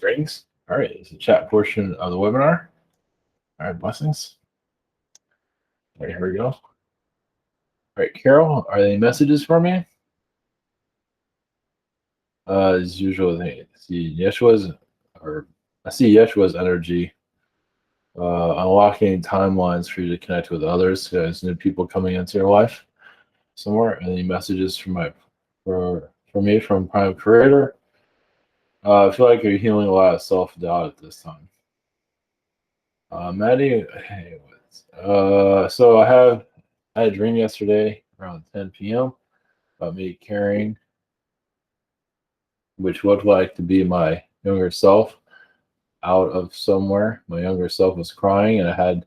Greetings. All right, it's the chat portion of the webinar. All right, blessings. All right, here we go. All right, Carol, are there any messages for me? As usual, I see Yeshua's energy. Unlocking timelines for you to connect with others. There's new people coming into your life somewhere. Any messages for me from Prime Creator? I feel like you're healing a lot of self-doubt at this time. Maddie, hey, so I had a dream yesterday around 10 p.m. about me carrying, which looked like to be my younger self out of somewhere. My younger self was crying, and I had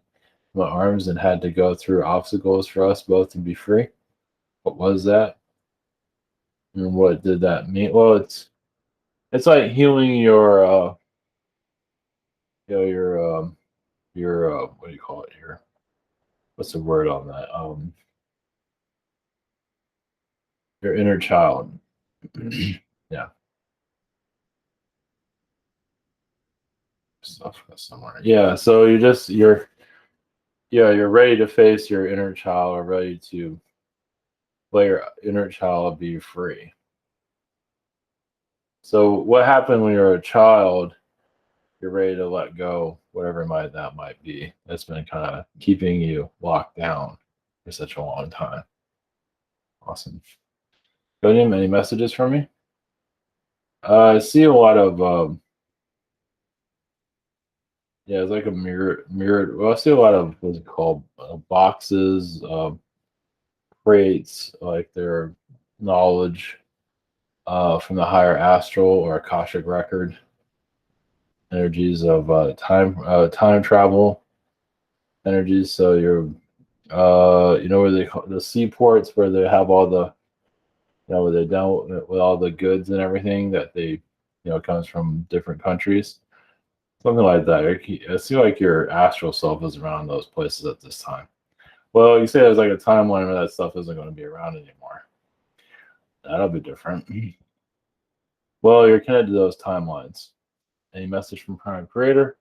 my arms and had to go through obstacles for us both to be free. What was that? And what did that mean? Well, it's like healing your your what do you call it here? What's the word on that? Your inner child. Yeah. Stuff somewhere. Yeah. So you're ready to face your inner child, or ready to let your inner child be free. So what happened when you're a child? You're ready to let go, whatever that might be. That's been kind of keeping you locked down for such a long time. Awesome. William, any messages from me? I see a lot of it's like a mirror. Well, I see a lot of what's it called, boxes, crates, like their knowledge from the higher astral or Akashic record energies of time travel energies. So you're where they call the seaports, where they have all the where they're done with all the goods and everything that they comes from different countries, something like that. I feel like your astral self is around those places at this time. Well, you say there's like a timeline where that stuff isn't going to be around anymore. That'll be different. Well, you're connected to those timelines. Any message from Prime Creator?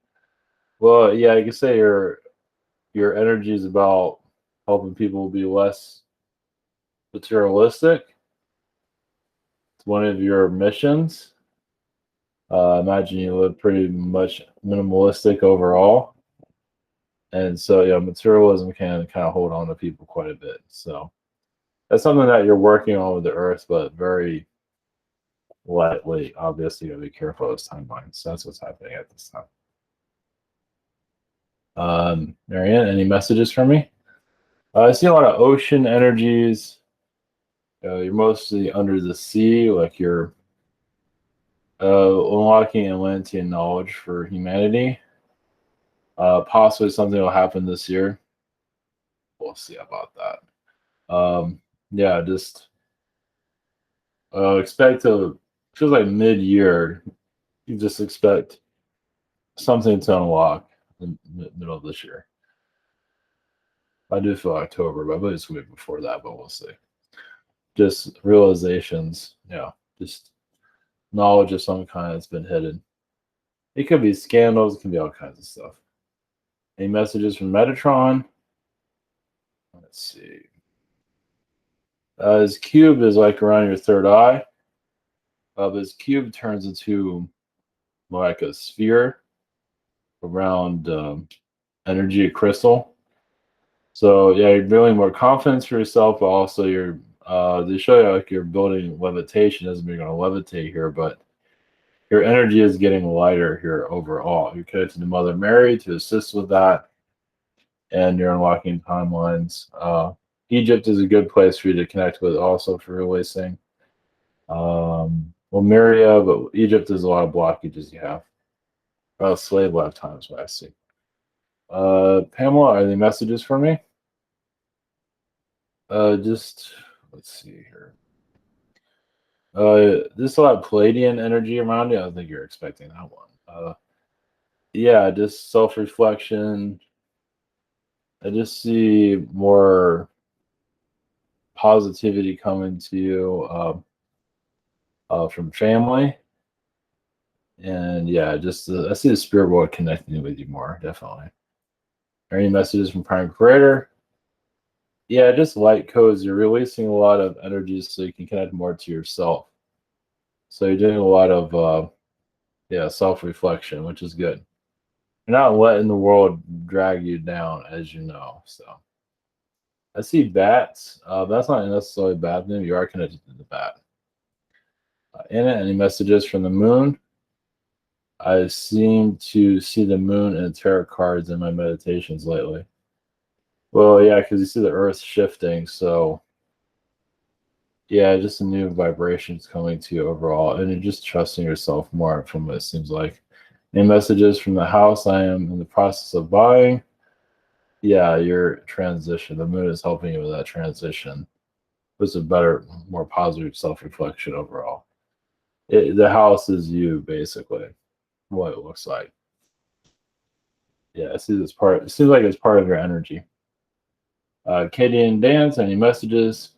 Well, yeah, you can say your energy is about helping people be less materialistic. It's one of your missions. Imagine you live pretty much minimalistic overall. And so, materialism can kind of hold on to people quite a bit. So that's something that you're working on with the earth, but very lightly. Obviously, you got to be careful of those timelines. So that's what's happening at this time. Marianne, any messages for me? I see a lot of ocean energies. You're mostly under the sea, like you're unlocking Atlantean knowledge for humanity. Possibly something will happen this year. We'll see about that. Just expect to, feels like mid-year, you just expect something to unlock in the middle of this year. I do feel October, but I believe it's a week before that, but we'll see. Just realizations, just knowledge of some kind that's been hidden. It could be scandals, it can be all kinds of stuff. Any messages from Metatron? Let's see. His cube is like around your third eye. His cube turns into more like a sphere around energy crystal. So yeah, you're building more confidence for yourself, but also they show you like you're building levitation. Doesn't mean you're going to levitate here, but your energy is getting lighter here overall. You're connected to Mother Mary to assist with that, and you're unlocking timelines. Egypt is a good place for you to connect with also for releasing. Myria, but Egypt is a lot of blockages you have. Slave lifetimes, what I see. Pamela, are there messages for me? Just let's see here. There's a lot of Palladian energy around you. I don't think you're expecting that one. Just self-reflection. I just see more positivity coming to you from family. And yeah, just I see the spirit world connecting with you more, definitely. Are any messages from Prime Creator? Yeah, just light codes. You're releasing a lot of energies so you can connect more to yourself. So you're doing a lot of yeah, self-reflection, which is good. You're not letting the world drag you down, as you know. So I see bats. That's not necessarily a bad thing. You are connected to the bat. In it, any messages from the moon? I seem to see the moon and tarot cards in my meditations lately. Well, yeah, because you see the earth shifting. So yeah, just a new vibrations coming to you overall, and you're just trusting yourself more from what it seems like. Any messages from the house I am in the process of buying? Yeah, your transition. The moon is helping you with that transition. It's a better, more positive self-reflection overall. The house is you, basically, what it looks like. Yeah, I see this part. It seems like it's part of your energy. Katie and Dance, any messages?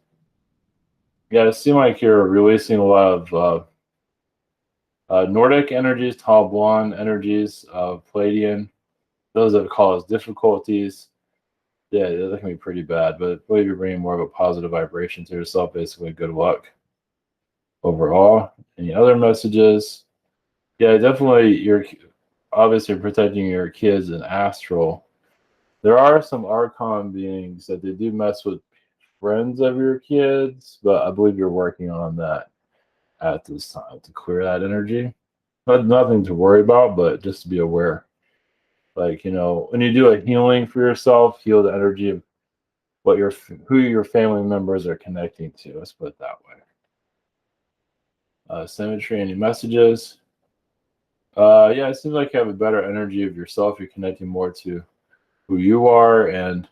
Yeah, it seems like you're releasing a lot of Nordic energies, tall blonde energies, Palladian. Those that cause difficulties. Yeah, that can be pretty bad, but I believe you're bringing more of a positive vibration to yourself. Basically, good luck overall. Any other messages? Yeah, definitely. You're obviously protecting your kids in Astral. There are some Archon beings that they do mess with friends of your kids, but I believe you're working on that at this time to clear that energy. Nothing to worry about, but just to be aware. Like, when you do a healing for yourself, heal the energy of what who your family members are connecting to. Let's put it that way. Symmetry, any messages? Yeah, it seems like you have a better energy of yourself. You're connecting more to who you are, and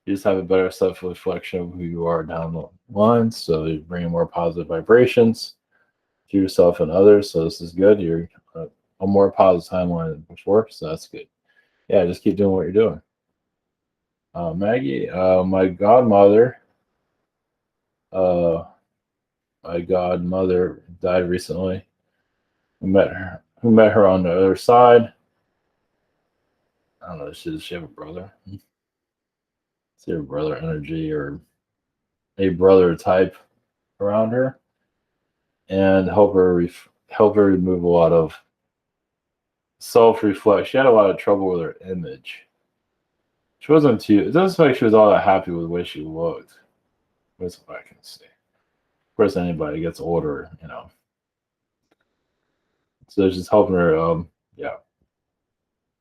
you just have a better self reflection of who you are down the line. So you're bringing more positive vibrations to yourself and others. So this is good. You're a more positive timeline than before. So that's good. Yeah, just keep doing what you're doing. Maggie, my godmother, uh, my godmother died recently. Who met her on the other side. I don't know. Does she have a brother? Is there a brother energy or a brother type around her? And help her remove a lot of self-reflect. She had a lot of trouble with her image. She wasn't too. It doesn't seem like she was all that happy with the way she looked. That's what I can say. Of course, anybody gets older, So it's just helping her, yeah,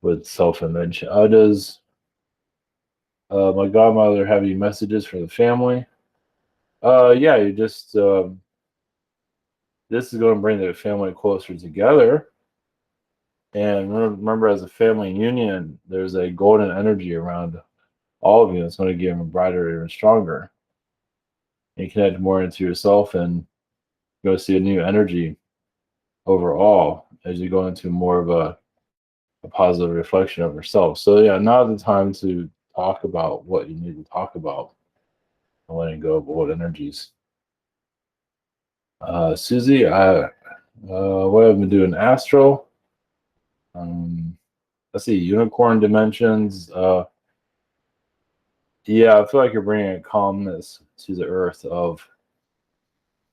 with self-image. Does my godmother have any messages for the family? Yeah, you just this is going to bring the family closer together. And remember, as a family union, there's a golden energy around all of you that's going to get even brighter and stronger. And you connect more into yourself and go see a new energy overall as you go into more of a positive reflection of yourself. So yeah, now the time to talk about what you need to talk about and letting go of old energies. Susie, what I've been doing, Astral. Um, let's see, unicorn dimensions. Yeah, I feel like you're bringing a calmness to the earth of,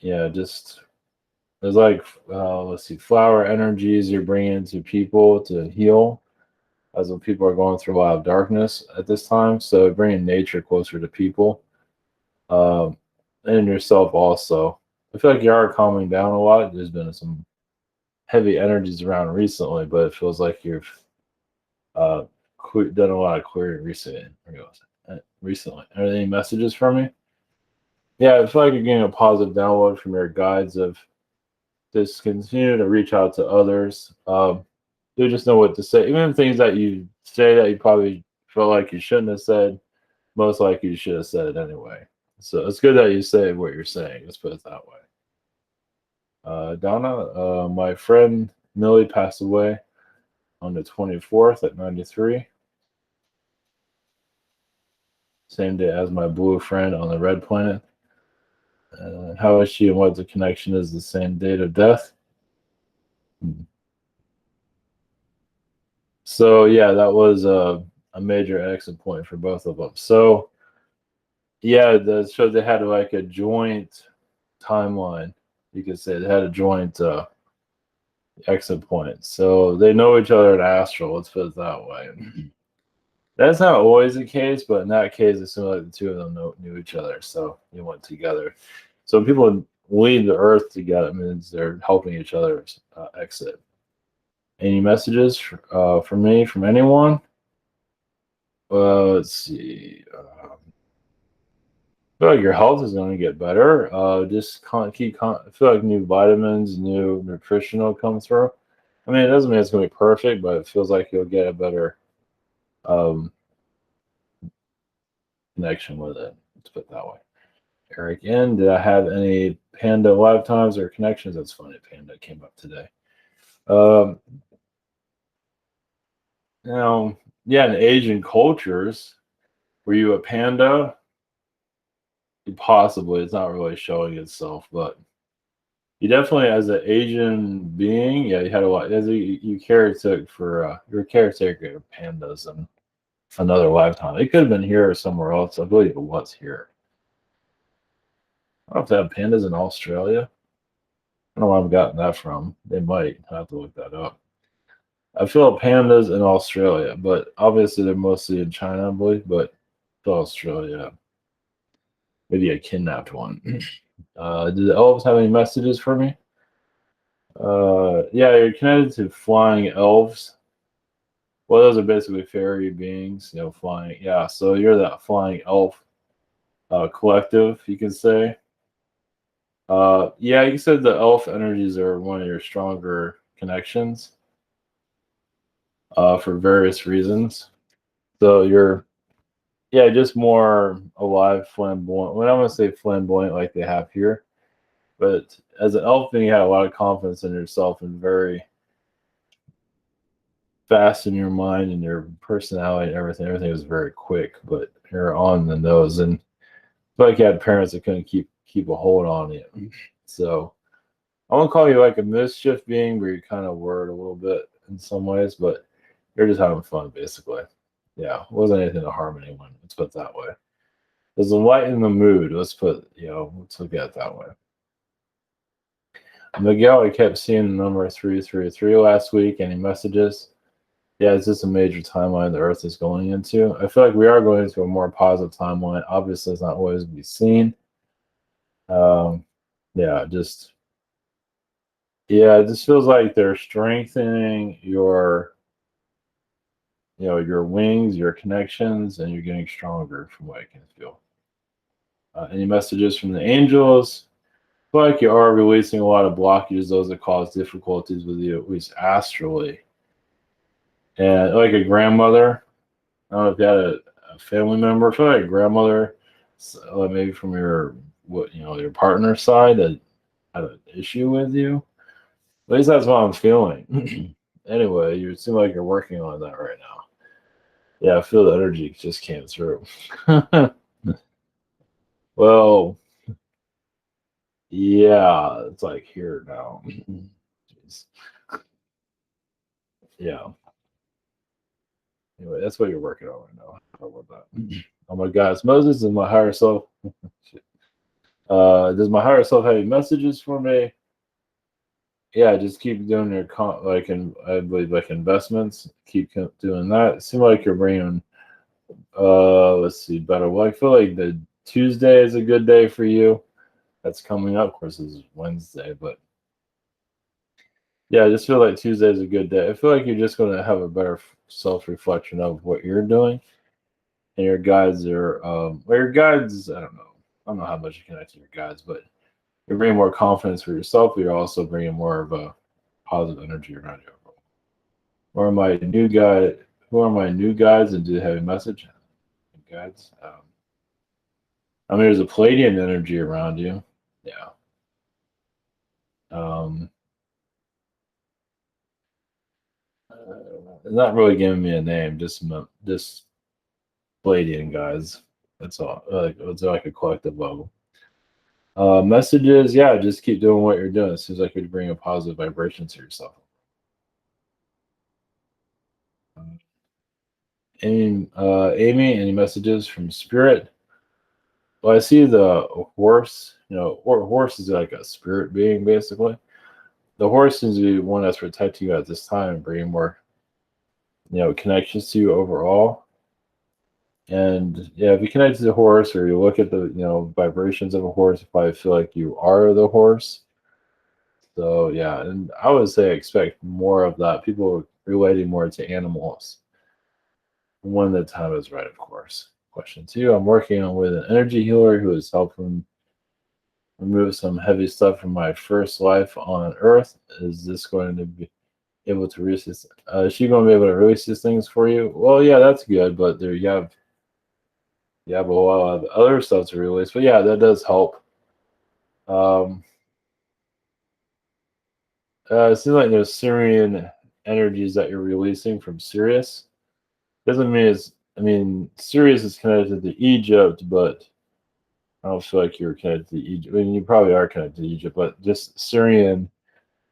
yeah, just there's like, let's see, flower energies you're bringing to people to heal, as when people are going through a lot of darkness at this time. So bringing nature closer to people, um, and yourself also. I feel like you are calming down a lot. There's been some heavy energies around recently, but it feels like you've uh, done a lot of clearing recently. Recently, are there any messages for me? Yeah, I feel like you're getting a positive download from your guides of just continue to reach out to others. You just know what to say. Even things that you say that you probably felt like you shouldn't have said, most likely you should have said it anyway. So it's good that you say what you're saying. Let's put it that way. Donna, my friend Millie passed away on the 24th at 93. Same day as my blue friend on the red planet. How is she and what the connection is the same date of death? So yeah, that was a major exit point for both of them. So yeah, so they had like a joint timeline. You could say they had a joint exit point. So they know each other in Astral. Let's put it that way. That's not always the case, but in that case, it seemed like the two of them knew each other. So they went together. So when people leave the Earth together, it means they're helping each other exit. Any messages for me from anyone? Let's see. I feel like your health is going to get better. Just I feel like new vitamins, new nutritional come through. I mean, it doesn't mean it's going to be perfect, but it feels like you'll get a better um, connection with it. Let's put it that way. Eric N. Did I have any Panda lifetimes or connections? That's funny. Panda came up today. Um, now, yeah, in Asian cultures, were you a panda? Possibly. It's not really showing itself, but you definitely, as an Asian being, yeah, you had a lot. You caretaker for you're a caretaker of pandas in another lifetime. It could have been here or somewhere else. I believe it was here. I don't know if they have pandas in Australia. I don't know where I've gotten that from. They might. I have to look that up. I feel pandas in Australia, but obviously they're mostly in China, I believe. But to Australia, maybe I kidnapped one. Do the elves have any messages for me? Yeah, you're connected to flying elves. Well, those are basically fairy beings, flying. Yeah, so you're that flying elf collective, you can say. Yeah, you said the elf energies are one of your stronger connections for various reasons. So you're, yeah, just more alive, flamboyant. Well, I don't want to say flamboyant like they have here, but as an elf being, you have a lot of confidence in yourself and very fast in your mind and your personality and everything. Everything was very quick, but you're on the nose. And feel like you had parents that couldn't keep a hold on you. So I won't call you like a mischief being, where you kind of word a little bit in some ways, but you're just having fun basically. Yeah, it wasn't anything to harm anyone. Let's put it that way. There's a light in the mood. Let's look at it that way. Miguel, I kept seeing the number 333 last week. Any messages? Yeah, it's just a major timeline the Earth is going into. I feel like we are going into a more positive timeline. Obviously, it's not always to be seen. Um, yeah, it just feels like they're strengthening your wings, your connections, and you're getting stronger from what I can feel. Any messages from the angels? I feel like you are releasing a lot of blockages, those that cause difficulties with you, at least astrally. And like a grandmother, I don't know if you had a family member, I feel like a grandmother, maybe from your partner's side that had an issue with you. At least that's what I'm feeling. Anyway, you seem like you're working on that right now. Yeah, I feel the energy just came through. Well, yeah, it's like here now. Jeez. Yeah. Anyway, that's what you're working on right now. How about that? Oh my God, it's Moses and my higher self. Does my higher self have any messages for me? Yeah, just keep doing your I believe like investments. Keep doing that. It seems like you're bringing. Let's see, better. Well, I feel like the Tuesday is a good day for you. That's coming up. Of course, this is Wednesday, but yeah, I just feel like Tuesday is a good day. I feel like you're just going to have a better self reflection of what you're doing, and your guides are. Your guides. I don't know how much you connect to your guides, but you're bringing more confidence for yourself. But you're also bringing more of a positive energy around you. Or my new guy? Who are my new guides, and do they have a message? Guides. There's a Palladian energy around you. Yeah. Um, not really giving me a name. Just Palladian guys. That's all. It's like a collective level. Messages. Yeah, just keep doing what you're doing. It seems like you're bringing a positive vibration to yourself. Amy, any messages from spirit? Well, I see the horse. Or horse is like a spirit being, basically. The horse seems to be one that's protecting you at this time and bringing more, connections to you overall. And yeah, if you connect to the horse or you look at the, vibrations of a horse, you probably feel like you are the horse. So yeah, and I would say expect more of that. People relating more to animals when the time is right, of course. Question two, I'm working on with an energy healer who is helping remove some heavy stuff from my first life on Earth. Is this going to be able to release this? Is she going to be able to release these things for you? Well, yeah, that's good, but there you have a lot of other stuff to release. But yeah, that does help. Um, it seems like there's Syrian energies that you're releasing from Sirius. Doesn't mean Sirius is connected to Egypt, but I don't feel like you're connected to Egypt. I mean, you probably are connected to Egypt, but just Syrian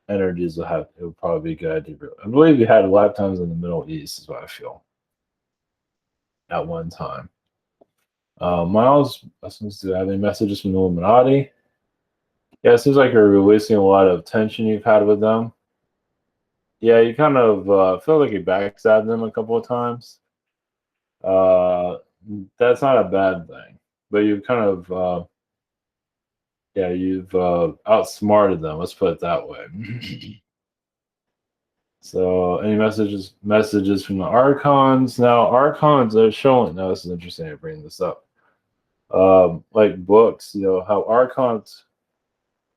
energies it would probably be a good idea. I believe you had lifetimes in the Middle East, is what I feel at one time. Miles, do you have any messages from the Illuminati? Yeah, it seems like you're releasing a lot of tension you've had with them. Yeah, you kind of feel like you backstabbed them a couple of times. Uh, that's not a bad thing, but you've kind of you've outsmarted them. Let's put it that way. So, any messages from the archons? Now, archons are showing. Now, this is interesting. I bring this up. Like books, how archons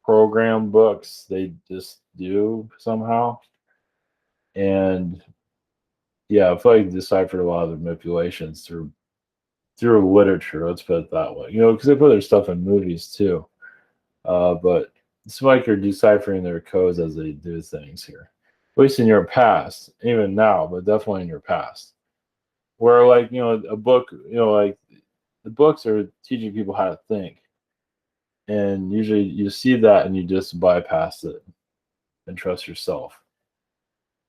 program books, they just do somehow. And yeah, I feel like deciphered a lot of the manipulations through literature. Let's put it that way. Because they put their stuff in movies too. But it's like you're deciphering their codes as they do things here. At least in your past, even now, but definitely in your past. Where like, a book, like the books are teaching people how to think. And usually you see that and you just bypass it and trust yourself.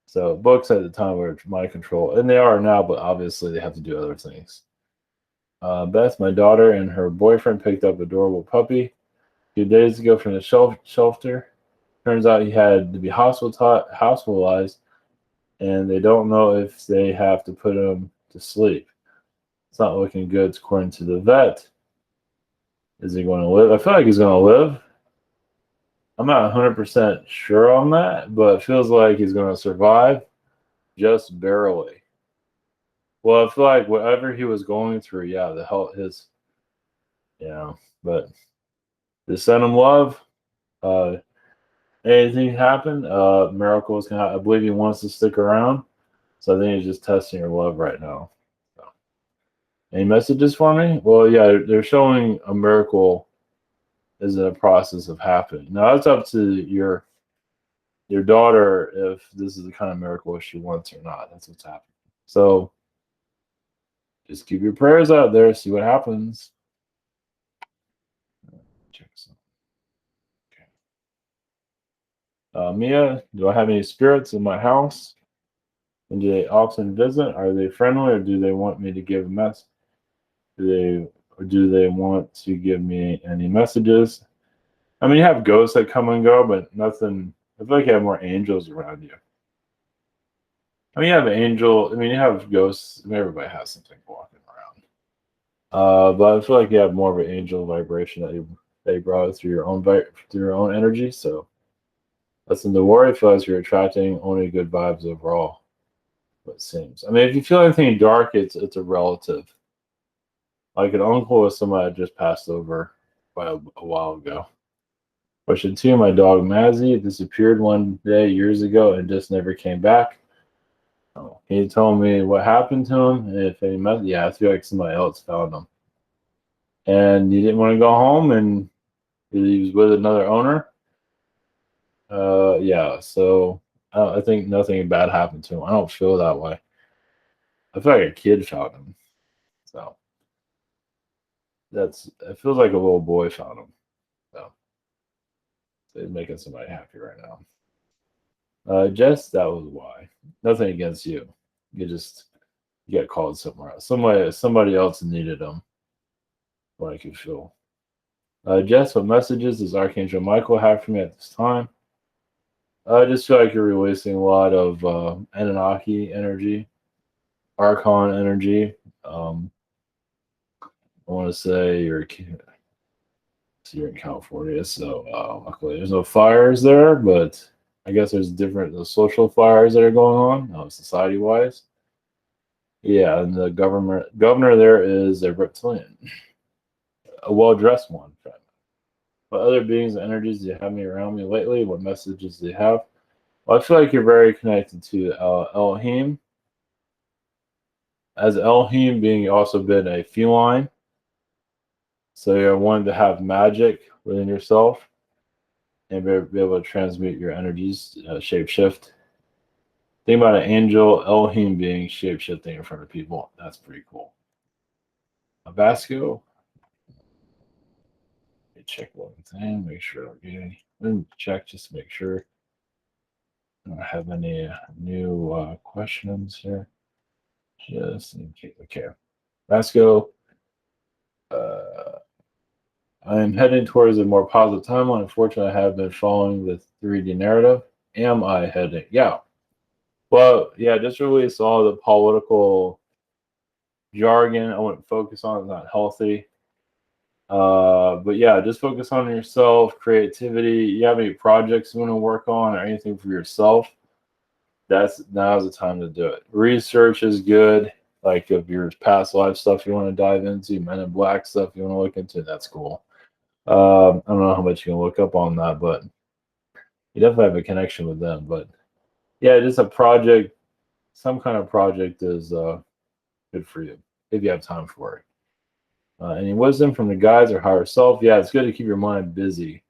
So books at the time were mind control, and they are now, but obviously they have to do other things. Beth, my daughter, and her boyfriend picked up a adorable puppy a few days ago from the shelter. Turns out he had to be hospitalized, and they don't know if they have to put him to sleep. It's not looking good, according to the vet. Is he going to live? I feel like he's going to live. I'm not 100% sure on that, but it feels like he's going to survive just barely. Well, I feel like whatever he was going through, yeah, the help but just send him love. Uh, anything happen, miracles can happen. I believe he wants to stick around, so I think he's just testing your love right now. So, any messages for me? Well, yeah, they're showing a miracle is in a process of happening. Now it's up to your daughter if this is the kind of miracle she wants or not. That's what's happening. So just keep your prayers out there, see what happens. Check this out. Okay. Mia, do I have any spirits in my house? And do they often visit? Are they friendly, or do they want me to give a mess? Do they want to give me any messages? I mean, you have ghosts that come and go, but nothing. I feel like you have more angels around you. I mean, you have angel. I mean, you have ghosts. I mean, everybody has something walking around. But I feel like you have more of an angel vibration that you brought through your own energy. So nothing to worry. I feel like you're attracting only good vibes overall. What it seems. I mean, if you feel anything dark, it's a relative. Like an uncle or somebody that just passed over by a while ago. Question two, my dog Mazzy disappeared one day years ago and just never came back. Oh, can you tell me what happened to him? And if any yeah, I feel like somebody else found him. And you didn't want to go home and he was with another owner. Yeah, so I think nothing bad happened to him. I don't feel that way. I feel like a kid found him. So it feels like a little boy found him. So he's making somebody happy right now. Jess, that was why. Nothing against you. You just You got called somewhere else. Somebody else needed them. What I could feel. Jess, what messages does Archangel Michael have for me at this time? I just feel like you're releasing a lot of Anunnaki energy, Archon energy. I want to say you're in California, so luckily there's no fires there, but I guess there's different the social fires that are going on, society wise. Yeah, and the governor there is a reptilian, a well dressed one. What other beings and energies do you have me around me lately? What messages do you have? Well, I feel like you're very connected to Elohim. As Elohim being also been a feline, so you're wanting to have magic within yourself and be able to transmute your energies, shapeshift. Think about an angel, Elohim being shapeshifting in front of people. That's pretty cool. A Vasco. Let me check one thing, make sure I don't get any. Let me check just to make sure I don't have any new questions here. Just in case. Okay. Vasco. I am heading towards a more positive timeline. Unfortunately, I have been following the 3D narrative. Am I heading? Yeah. Well, yeah, just release all the political jargon. I wouldn't focus on. It's not healthy. But yeah, just focus on yourself, creativity. You have any projects you want to work on or anything for yourself? Now's the time to do it. Research is good. Like if your past life stuff you want to dive into, Men in Black stuff you want to look into, that's cool. I don't know how much you can look up on that, but you definitely have a connection with them. But yeah, just a project, some kind of project is good for you if you have time for it. Any wisdom from the guides or higher self? Yeah, it's good to keep your mind busy.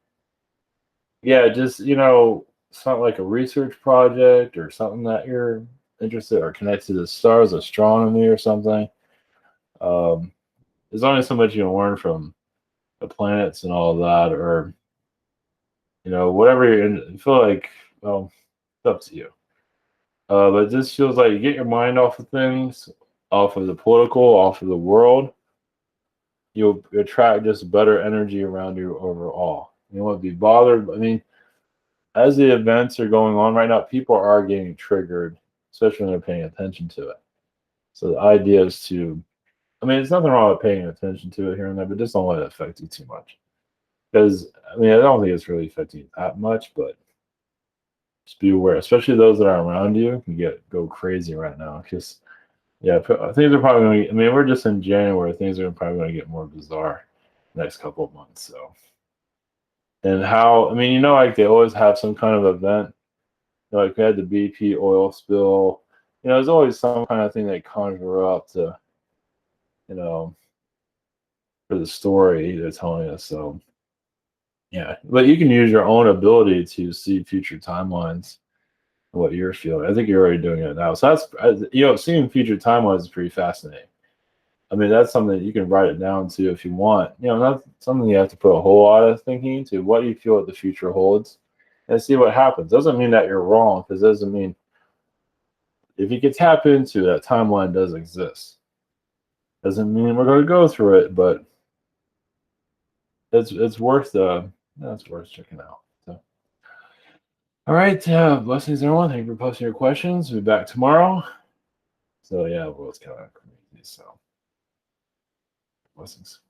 Yeah, just it's not like a research project or something that you're interested or connected to the stars, astronomy or something. Um, there's only so much you can learn from the planets and all of that, or whatever you're in. I feel like, well, it's up to you. But this feels like you get your mind off of things, off of the political, off of the world. You'll attract just better energy around you overall. You won't be bothered. I mean, as the events are going on right now, people are getting triggered, especially when they're paying attention to it. So the idea is I mean, there's nothing wrong with paying attention to it here and there, but just don't let it affect you too much. Because, I mean, I don't think it's really affecting you that much, but just be aware, especially those that are around you can go crazy right now. Because, yeah, things are probably going to, I mean, we're just in January, things are probably going to get more bizarre next couple of months. So, and how, I mean, like they always have some kind of event. Like we had the BP oil spill. There's always some kind of thing they conjure up to, you know, for the story they're telling us. So, yeah, but you can use your own ability to see future timelines, what you're feeling. I think you're already doing it now. So seeing future timelines is pretty fascinating. I mean, that's something that you can write it down to if you want. Not something you have to put a whole lot of thinking into. What do you feel what the future holds, and see what happens. Doesn't mean that you're wrong, because doesn't mean if you can tap into that timeline does exist. Doesn't mean we're going to go through it, but it's worth that's worth checking out. So, all right, blessings everyone. Thank you for posting your questions. We'll be back tomorrow. So yeah, well, it's kind of crazy. So blessings.